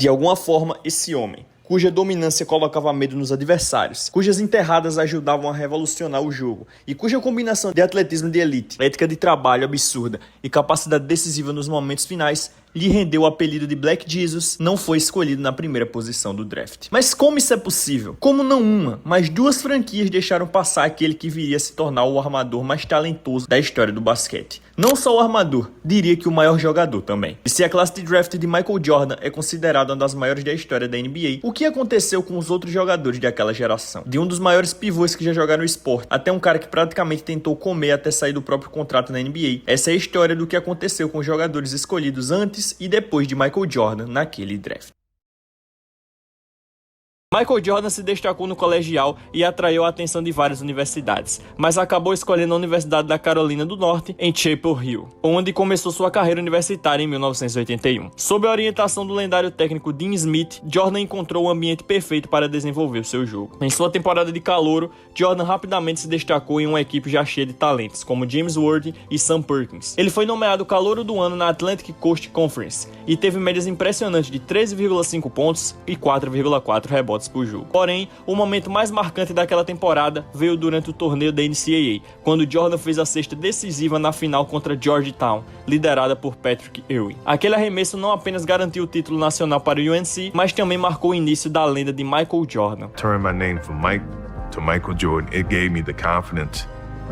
De alguma forma, esse homem, cuja dominância colocava medo nos adversários, cujas enterradas ajudavam a revolucionar o jogo e cuja combinação de atletismo de elite, ética de trabalho absurda e capacidade decisiva nos momentos finais lhe rendeu o apelido de Black Jesus, não foi escolhido na primeira posição do draft. Mas como isso é possível? Como não uma, mas duas franquias deixaram passar aquele que viria a se tornar o armador mais talentoso da história do basquete? Não só o armador, diria que o maior jogador também. E se a classe de draft de Michael Jordan é considerada uma das maiores da história da NBA, o que aconteceu com os outros jogadores daquela geração? De um dos maiores pivôs que já jogaram o esporte, até um cara que praticamente tentou comer até sair do próprio contrato na NBA. Essa é a história do que aconteceu com os jogadores escolhidos antes e depois de Michael Jordan naquele draft. Michael Jordan se destacou no colegial e atraiu a atenção de várias universidades, mas acabou escolhendo a Universidade da Carolina do Norte, em Chapel Hill, onde começou sua carreira universitária em 1981. Sob a orientação do lendário técnico Dean Smith, Jordan encontrou o ambiente perfeito para desenvolver o seu jogo. Em sua temporada de calouro, Jordan rapidamente se destacou em uma equipe já cheia de talentos, como James Worthy e Sam Perkins. Ele foi nomeado calouro do ano na Atlantic Coast Conference e teve médias impressionantes de 13,5 pontos e 4,4 rebotes por jogo. Porém, o momento mais marcante daquela temporada veio durante o torneio da NCAA, quando Jordan fez a cesta decisiva na final contra Georgetown, liderada por Patrick Ewing. Aquele arremesso não apenas garantiu o título nacional para o UNC, mas também marcou o início da lenda de Michael Jordan. Turn my name from Mike to Michael Jordan, it gave me the confidence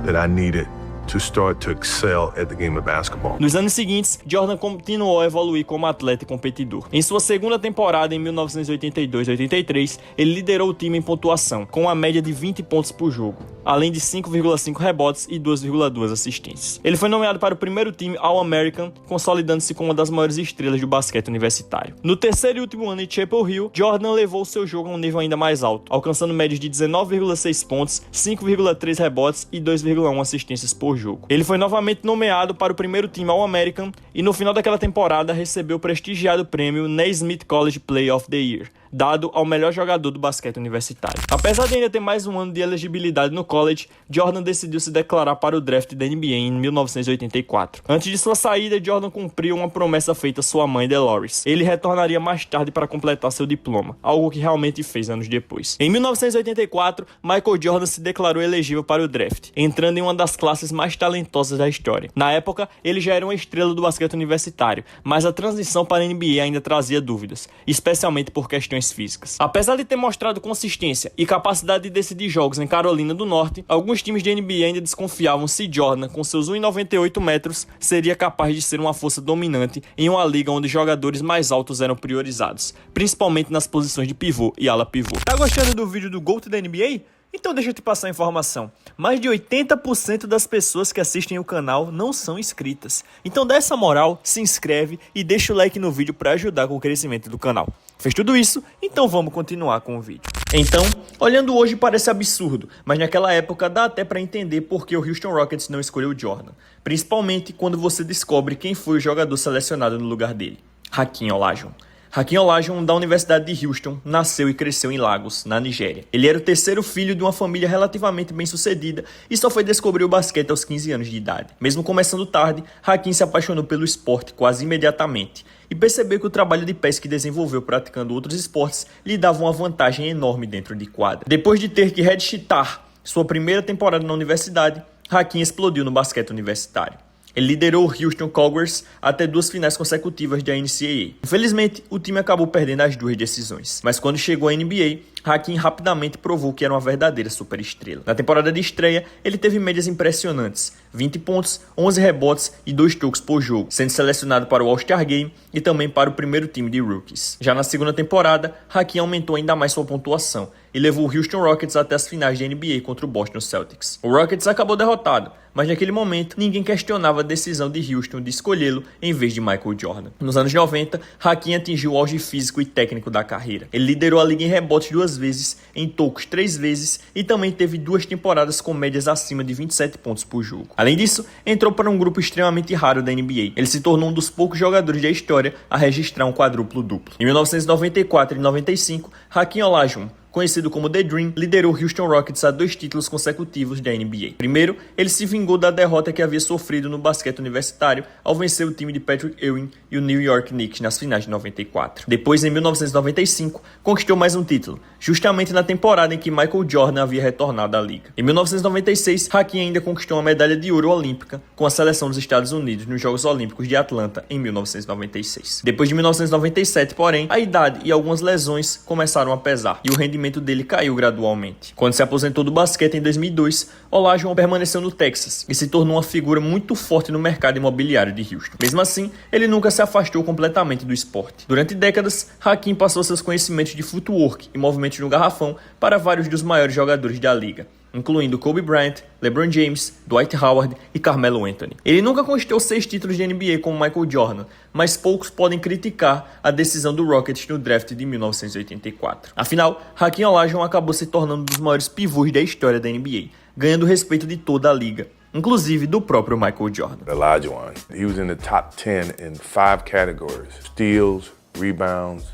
that I needed to start to excel at the game of basketball. Nos anos seguintes, Jordan continuou a evoluir como atleta e competidor. Em sua segunda temporada, em 1982-83, ele liderou o time em pontuação, com uma média de 20 pontos por jogo, além de 5,5 rebotes e 2,2 assistências. Ele foi nomeado para o primeiro time All-American, consolidando-se como uma das maiores estrelas do basquete universitário. No terceiro e último ano em Chapel Hill, Jordan levou seu jogo a um nível ainda mais alto, alcançando médias de 19,6 pontos, 5,3 rebotes e 2,1 assistências por jogo. Ele foi novamente nomeado para o primeiro time All-American e no final daquela temporada recebeu o prestigiado prêmio Naismith College Player of the Year, dado ao melhor jogador do basquete universitário. Apesar de ainda ter mais um ano de elegibilidade no college, Jordan decidiu se declarar para o draft da NBA em 1984. Antes de sua saída, Jordan cumpriu uma promessa feita à sua mãe, Delores. Ele retornaria mais tarde para completar seu diploma, algo que realmente fez anos depois. Em 1984, Michael Jordan se declarou elegível para o draft, entrando em uma das classes mais talentosas da história. Na época, ele já era uma estrela do basquete universitário, mas a transição para a NBA ainda trazia dúvidas, especialmente por questões físicas. Apesar de ter mostrado consistência e capacidade de decidir jogos em Carolina do Norte, alguns times de NBA ainda desconfiavam se Jordan, com seus 1,98 metros, seria capaz de ser uma força dominante em uma liga onde jogadores mais altos eram priorizados, principalmente nas posições de pivô e ala pivô. Tá gostando do vídeo do GOAT da NBA? Então deixa eu te passar a informação. Mais de 80% das pessoas que assistem o canal não são inscritas. Então dá essa moral, se inscreve e deixa o like no vídeo para ajudar com o crescimento do canal. Fez tudo isso? Então vamos continuar com o vídeo. Então, olhando hoje parece absurdo, mas naquela época dá até para entender por que o Houston Rockets não escolheu Jordan. Principalmente quando você descobre quem foi o jogador selecionado no lugar dele. Hakeem Olajuwon. Hakeem Olajuwon, da Universidade de Houston, nasceu e cresceu em Lagos, na Nigéria. Ele era o terceiro filho de uma família relativamente bem-sucedida e só foi descobrir o basquete aos 15 anos de idade. Mesmo começando tarde, Hakeem se apaixonou pelo esporte quase imediatamente e percebeu que o trabalho de pés que desenvolveu praticando outros esportes lhe dava uma vantagem enorme dentro de quadra. Depois de ter que redshittar sua primeira temporada na universidade, Hakeem explodiu no basquete universitário. Ele liderou o Houston Cougars até 2 finais consecutivas da NCAA. Infelizmente, o time acabou perdendo as 2 decisões. Mas quando chegou à NBA, Hakeem rapidamente provou que era uma verdadeira superestrela. Na temporada de estreia, ele teve médias impressionantes: 20 pontos, 11 rebotes e 2 tocos por jogo, sendo selecionado para o All-Star Game e também para o primeiro time de rookies. Já na segunda temporada, Hakeem aumentou ainda mais sua pontuação e levou o Houston Rockets até as finais da NBA contra o Boston Celtics. O Rockets acabou derrotado, mas naquele momento ninguém questionava a decisão de Houston de escolhê-lo em vez de Michael Jordan. Nos anos 90, Hakeem atingiu o auge físico e técnico da carreira. Ele liderou a liga em rebotes 2 vezes, em tocos 3 vezes e também teve 2 temporadas com médias acima de 27 pontos por jogo. Além disso, entrou para um grupo extremamente raro da NBA. Ele se tornou um dos poucos jogadores da história a registrar um quadruplo-duplo. Em 1994 e 95, Hakeem Olajuwon conhecido como The Dream, liderou o Houston Rockets a 2 títulos consecutivos da NBA. Primeiro, ele se vingou da derrota que havia sofrido no basquete universitário ao vencer o time de Patrick Ewing e o New York Knicks nas finais de 94. Depois, em 1995, conquistou mais um título, justamente na temporada em que Michael Jordan havia retornado à liga. Em 1996, Hakeem ainda conquistou uma medalha de ouro olímpica com a seleção dos Estados Unidos nos Jogos Olímpicos de Atlanta em 1996. Depois de 1997, porém, a idade e algumas lesões começaram a pesar e o rendimento dele caiu gradualmente. Quando se aposentou do basquete em 2002, Olajuwon permaneceu no Texas e se tornou uma figura muito forte no mercado imobiliário de Houston. Mesmo assim, ele nunca se afastou completamente do esporte. Durante décadas, Hakeem passou seus conhecimentos de footwork e movimentos no garrafão para vários dos maiores jogadores da liga, incluindo Kobe Bryant, LeBron James, Dwight Howard e Carmelo Anthony. Ele nunca conquistou 6 títulos de NBA como Michael Jordan, mas poucos podem criticar a decisão do Rockets no draft de 1984. Afinal, Hakeem Olajuwon acabou se tornando um dos maiores pivôs da história da NBA, ganhando o respeito de toda a liga, inclusive do próprio Michael Jordan. Olajuwon, he was in the top 10 in 5 categories: steals, rebounds,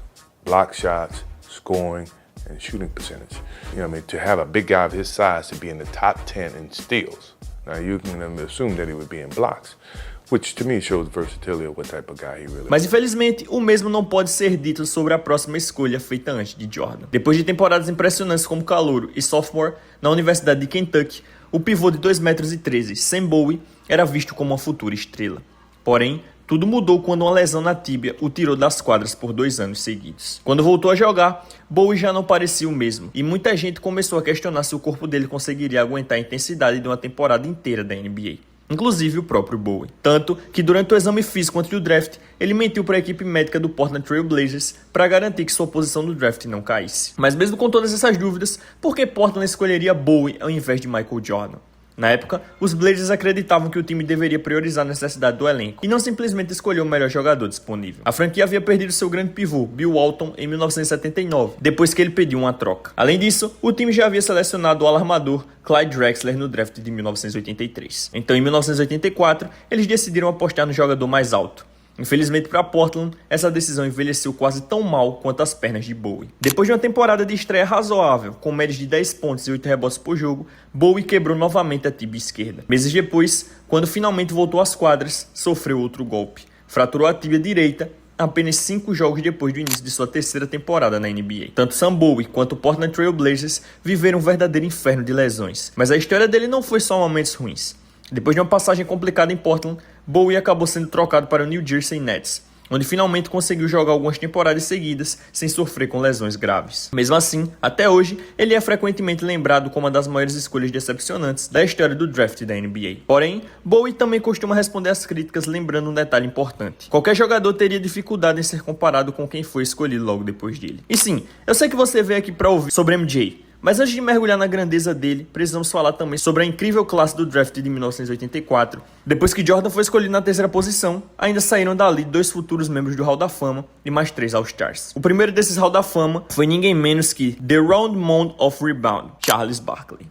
block shots, scoring, and shooting percentage. You know what I mean? To have a big guy of his size to be in the top 10 in steals. Now you can assume that he would be in blocks, which to me shows versatility of what type of guy he really is. Mas infelizmente, o mesmo não pode ser dito sobre a próxima escolha feita antes de Jordan. Depois de temporadas impressionantes como calouro e sophomore na Universidade de Kentucky, o pivô de 2,13 metros, Sam Bowie, era visto como uma futura estrela. Porém, tudo mudou quando uma lesão na tíbia o tirou das quadras por 2 anos seguidos. Quando voltou a jogar, Bowie já não parecia o mesmo, e muita gente começou a questionar se o corpo dele conseguiria aguentar a intensidade de uma temporada inteira da NBA. Inclusive o próprio Bowie. Tanto que durante o exame físico antes do draft, ele mentiu para a equipe médica do Portland Trail Blazers para garantir que sua posição no draft não caísse. Mas mesmo com todas essas dúvidas, por que Portland escolheria Bowie ao invés de Michael Jordan? Na época, os Blazers acreditavam que o time deveria priorizar a necessidade do elenco e não simplesmente escolher o melhor jogador disponível. A franquia havia perdido seu grande pivô, Bill Walton, em 1979, depois que ele pediu uma troca. Além disso, o time já havia selecionado o alarmador Clyde Drexler no draft de 1983. Então, em 1984, eles decidiram apostar no jogador mais alto. Infelizmente para Portland, essa decisão envelheceu quase tão mal quanto as pernas de Bowie. Depois de uma temporada de estreia razoável, com médias de 10 pontos e 8 rebotes por jogo, Bowie quebrou novamente a tíbia esquerda. Meses depois, quando finalmente voltou às quadras, sofreu outro golpe. Fraturou a tíbia direita apenas 5 jogos depois do início de sua 3ª temporada na NBA. Tanto Sam Bowie quanto o Portland Trail Blazers viveram um verdadeiro inferno de lesões. Mas a história dele não foi só momentos ruins. Depois de uma passagem complicada em Portland, Bowie acabou sendo trocado para o New Jersey Nets, onde finalmente conseguiu jogar algumas temporadas seguidas sem sofrer com lesões graves. Mesmo assim, até hoje, ele é frequentemente lembrado como uma das maiores escolhas decepcionantes da história do draft da NBA. Porém, Bowie também costuma responder às críticas lembrando um detalhe importante: qualquer jogador teria dificuldade em ser comparado com quem foi escolhido logo depois dele. E sim, eu sei que você veio aqui para ouvir sobre MJ, mas antes de mergulhar na grandeza dele, precisamos falar também sobre a incrível classe do draft de 1984. Depois que Jordan foi escolhido na 3ª posição, ainda saíram dali 2 futuros membros do Hall da Fama e mais 3 All-Stars. O primeiro desses Hall da Fama foi ninguém menos que The Round Mound of Rebound, Charles Barkley.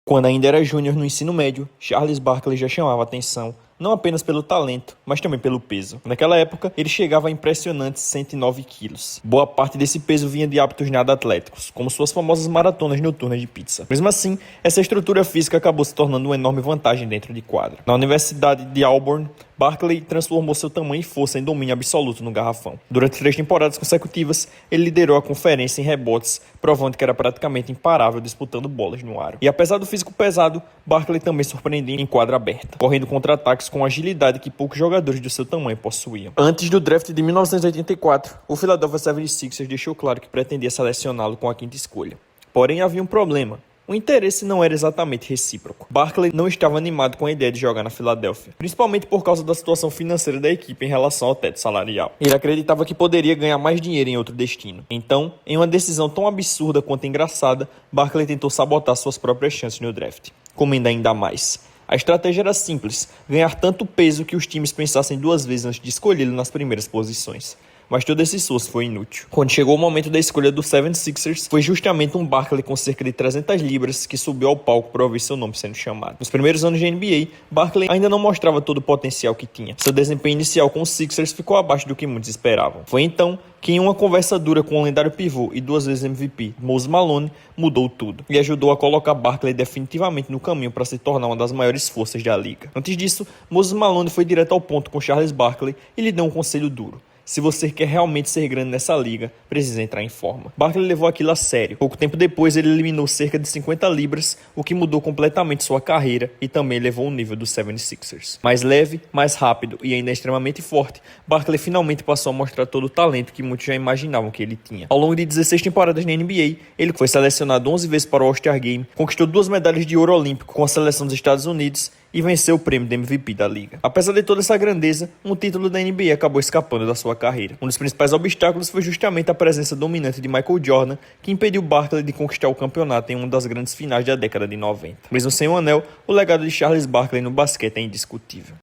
Quando ainda era júnior no ensino médio, Charles Barkley já chamava atenção não apenas pelo talento, mas também pelo peso. Naquela época, ele chegava a impressionantes 109 quilos. Boa parte desse peso vinha de hábitos nada atléticos, como suas famosas maratonas noturnas de pizza. Mesmo assim, essa estrutura física acabou se tornando uma enorme vantagem dentro de quadra. Na Universidade de Auburn, Barkley transformou seu tamanho e força em domínio absoluto no garrafão. Durante 3 temporadas consecutivas, ele liderou a conferência em rebotes, provando que era praticamente imparável disputando bolas no aro. E apesar do físico pesado, Barkley também surpreendia em quadra aberta, correndo contra-ataques com agilidade que poucos jogadores do seu tamanho possuíam. Antes do draft de 1984, o Philadelphia 76ers deixou claro que pretendia selecioná-lo com a 5ª escolha. Porém, havia um problema. O interesse não era exatamente recíproco. Barkley não estava animado com a ideia de jogar na Filadélfia, principalmente por causa da situação financeira da equipe em relação ao teto salarial. Ele acreditava que poderia ganhar mais dinheiro em outro destino. Então, em uma decisão tão absurda quanto engraçada, Barkley tentou sabotar suas próprias chances no draft, comendo ainda mais. A estratégia era simples: ganhar tanto peso que os times pensassem 2 vezes antes de escolhê-lo nas primeiras posições. mas todo esse esforço foi inútil. Quando chegou o momento da escolha do 76ers, foi justamente um Barkley com cerca de 300 libras que subiu ao palco para ouvir seu nome sendo chamado. Nos primeiros anos de NBA, Barkley ainda não mostrava todo o potencial que tinha. Seu desempenho inicial com os Sixers ficou abaixo do que muitos esperavam. Foi então que, em uma conversa dura com o lendário pivô e 2 vezes MVP, Moses Malone, mudou tudo e ajudou a colocar Barkley definitivamente no caminho para se tornar uma das maiores forças da liga. Antes disso, Moses Malone foi direto ao ponto com Charles Barkley e lhe deu um conselho duro. Se você quer realmente ser grande nessa liga, precisa entrar em forma. Barkley levou aquilo a sério. Pouco tempo depois, ele eliminou cerca de 50 libras, o que mudou completamente sua carreira e também levou o nível dos 76ers. Mais leve, mais rápido e ainda extremamente forte, Barkley finalmente passou a mostrar todo o talento que muitos já imaginavam que ele tinha. Ao longo de 16 temporadas na NBA, ele foi selecionado 11 vezes para o All-Star Game, conquistou 2 medalhas de ouro olímpico com a seleção dos Estados Unidos e venceu o prêmio de MVP da liga. Apesar de toda essa grandeza, um título da NBA acabou escapando da sua carreira. Um dos principais obstáculos foi justamente a presença dominante de Michael Jordan, que impediu Barkley de conquistar o campeonato em uma das grandes finais da década de 90. Mesmo sem o anel, o legado de Charles Barkley no basquete é indiscutível.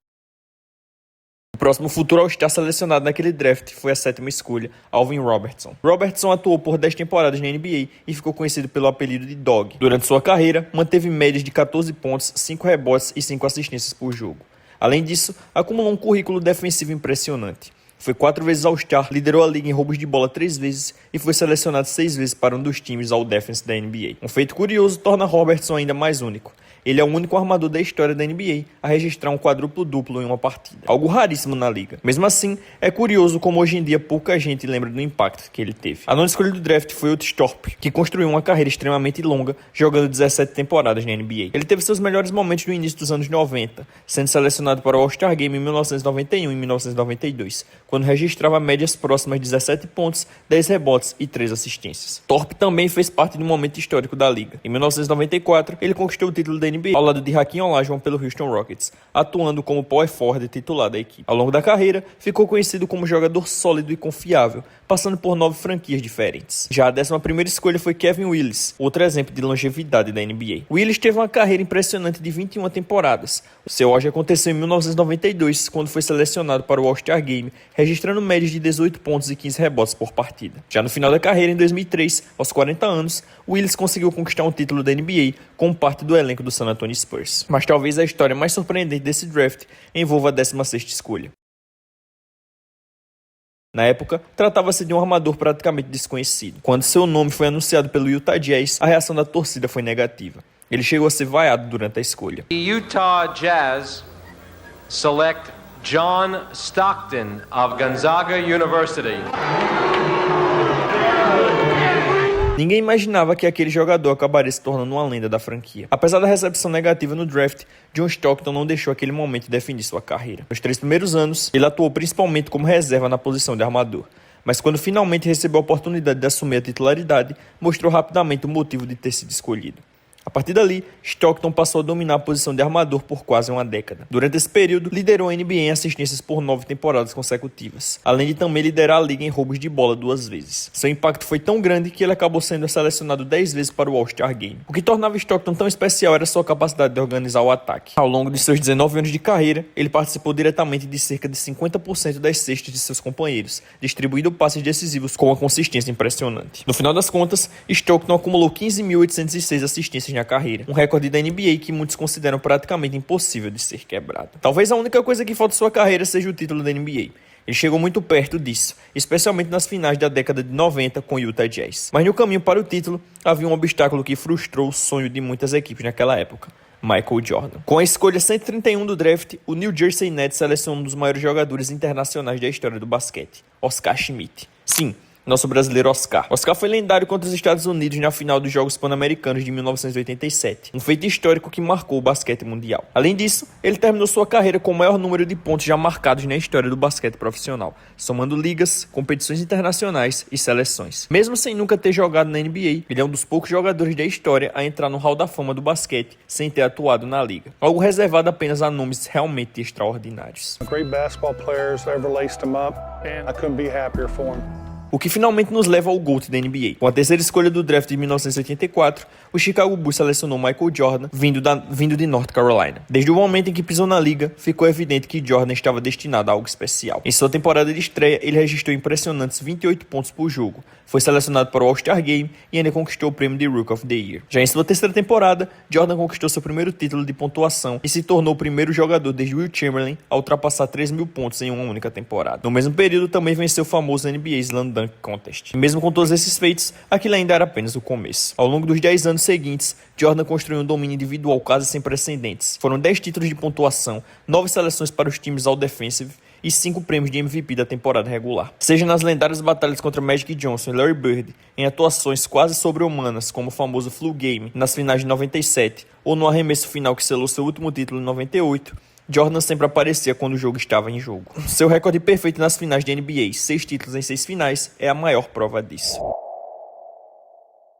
O próximo futuro All-Star selecionado naquele draft foi a 7ª escolha, Alvin Robertson. Robertson atuou por 10 temporadas na NBA e ficou conhecido pelo apelido de Dog. Durante sua carreira, manteve médias de 14 pontos, 5 rebotes e 5 assistências por jogo. Além disso, acumulou um currículo defensivo impressionante. Foi 4 vezes All-Star, liderou a liga em roubos de bola 3 vezes e foi selecionado 6 vezes para um dos times All-Defense da NBA. Um feito curioso torna Robertson ainda mais único. Ele é o único armador da história da NBA a registrar um quadruplo-duplo em uma partida. Algo raríssimo na liga. Mesmo assim, é curioso como hoje em dia pouca gente lembra do impacto que ele teve. A 9ª escolha do draft foi o Thorpe, que construiu uma carreira extremamente longa, jogando 17 temporadas na NBA. Ele teve seus melhores momentos no início dos anos 90, sendo selecionado para o All-Star Game em 1991 e 1992, quando registrava médias próximas de 17 pontos, 10 rebotes e 3 assistências. Thorpe também fez parte de um momento histórico da liga. Em 1994, ele conquistou o título da NBA ao lado de Hakeem Olajuwon pelo Houston Rockets, atuando como power forward titular da equipe. Ao longo da carreira, ficou conhecido como jogador sólido e confiável, passando por 9 franquias diferentes. Já a 11ª escolha foi Kevin Willis, outro exemplo de longevidade da NBA. Willis teve uma carreira impressionante de 21 temporadas. O seu auge aconteceu em 1992, quando foi selecionado para o All-Star Game, registrando médias de 18 pontos e 15 rebotes por partida. Já no final da carreira, em 2003, aos 40 anos, Willis conseguiu conquistar um título da NBA como parte do elenco do San Antonio Spurs. Mas talvez a história mais surpreendente desse draft envolva a 16ª escolha. Na época, tratava-se de um armador praticamente desconhecido. Quando seu nome foi anunciado pelo Utah Jazz, a reação da torcida foi negativa. Ele chegou a ser vaiado durante a escolha. The Utah Jazz select John Stockton of Gonzaga University. Ninguém imaginava que aquele jogador acabaria se tornando uma lenda da franquia. Apesar da recepção negativa no draft, John Stockton não deixou aquele momento definir sua carreira. Nos 3 primeiros anos, ele atuou principalmente como reserva na posição de armador. Mas quando finalmente recebeu a oportunidade de assumir a titularidade, mostrou rapidamente o motivo de ter sido escolhido. A partir dali, Stockton passou a dominar a posição de armador por quase uma década. Durante esse período, liderou a NBA em assistências por 9 temporadas consecutivas, além de também liderar a liga em roubos de bola 2 vezes. Seu impacto foi tão grande que ele acabou sendo selecionado 10 vezes para o All-Star Game. O que tornava Stockton tão especial era sua capacidade de organizar o ataque. Ao longo de seus 19 anos de carreira, ele participou diretamente de cerca de 50% das cestas de seus companheiros, distribuindo passes decisivos com uma consistência impressionante. No final das contas, Stockton acumulou 15.806 assistências na carreira, um recorde da NBA que muitos consideram praticamente impossível de ser quebrado. Talvez a única coisa que falta em sua carreira seja o título da NBA. Ele chegou muito perto disso, especialmente nas finais da década de 90 com o Utah Jazz. Mas no caminho para o título, havia um obstáculo que frustrou o sonho de muitas equipes naquela época: Michael Jordan. Com a escolha 131 do draft, o New Jersey Nets selecionou um dos maiores jogadores internacionais da história do basquete, Oscar Schmidt. Sim, nosso brasileiro Oscar. Oscar foi lendário contra os Estados Unidos na final dos Jogos Pan-Americanos de 1987, um feito histórico que marcou o basquete mundial. Além disso, ele terminou sua carreira com o maior número de pontos já marcados na história do basquete profissional, somando ligas, competições internacionais e seleções. Mesmo sem nunca ter jogado na NBA, ele é um dos poucos jogadores da história a entrar no Hall da Fama do basquete sem ter atuado na liga, algo reservado apenas a nomes realmente extraordinários. Great basketball players ever laced him up, and I couldn't be happier for him. O que finalmente nos leva ao GOAT da NBA. Com a terceira escolha do draft de 1984, o Chicago Bulls selecionou Michael Jordan, vindo de North Carolina. Desde o momento em que pisou na liga, ficou evidente que Jordan estava destinado a algo especial. Em sua temporada de estreia, ele registrou impressionantes 28 pontos por jogo, foi selecionado para o All-Star Game e ainda conquistou o prêmio de Rookie of the Year. Já em sua terceira temporada, Jordan conquistou seu primeiro título de pontuação e se tornou o primeiro jogador desde Wilt Chamberlain a ultrapassar 3.000 pontos em uma única temporada. No mesmo período, também venceu o famoso NBA Slam Dunk Contest. E mesmo com todos esses feitos, aquilo ainda era apenas o começo. Ao longo dos 10 anos seguintes, Jordan construiu um domínio individual quase sem precedentes. Foram 10 títulos de pontuação, 9 seleções para os times All-Defensive e 5 prêmios de MVP da temporada regular. Seja nas lendárias batalhas contra Magic Johnson e Larry Bird, em atuações quase sobre-humanas como o famoso Flu Game nas finais de 97, ou no arremesso final que selou seu último título em 98, Jordan sempre aparecia quando o jogo estava em jogo. Seu recorde perfeito nas finais de NBA, 6 títulos em 6 finais, é a maior prova disso.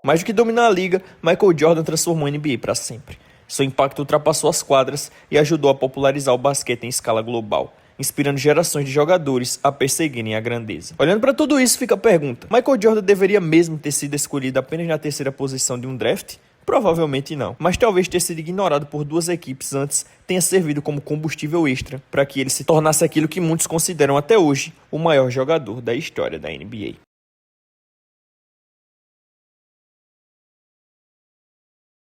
Mais do que dominar a liga, Michael Jordan transformou a NBA para sempre. Seu impacto ultrapassou as quadras e ajudou a popularizar o basquete em escala global, inspirando gerações de jogadores a perseguirem a grandeza. Olhando para tudo isso, fica a pergunta: Michael Jordan deveria mesmo ter sido escolhido apenas na terceira posição de um draft? Provavelmente não, mas talvez ter sido ignorado por 2 equipes antes tenha servido como combustível extra para que ele se tornasse aquilo que muitos consideram até hoje o maior jogador da história da NBA.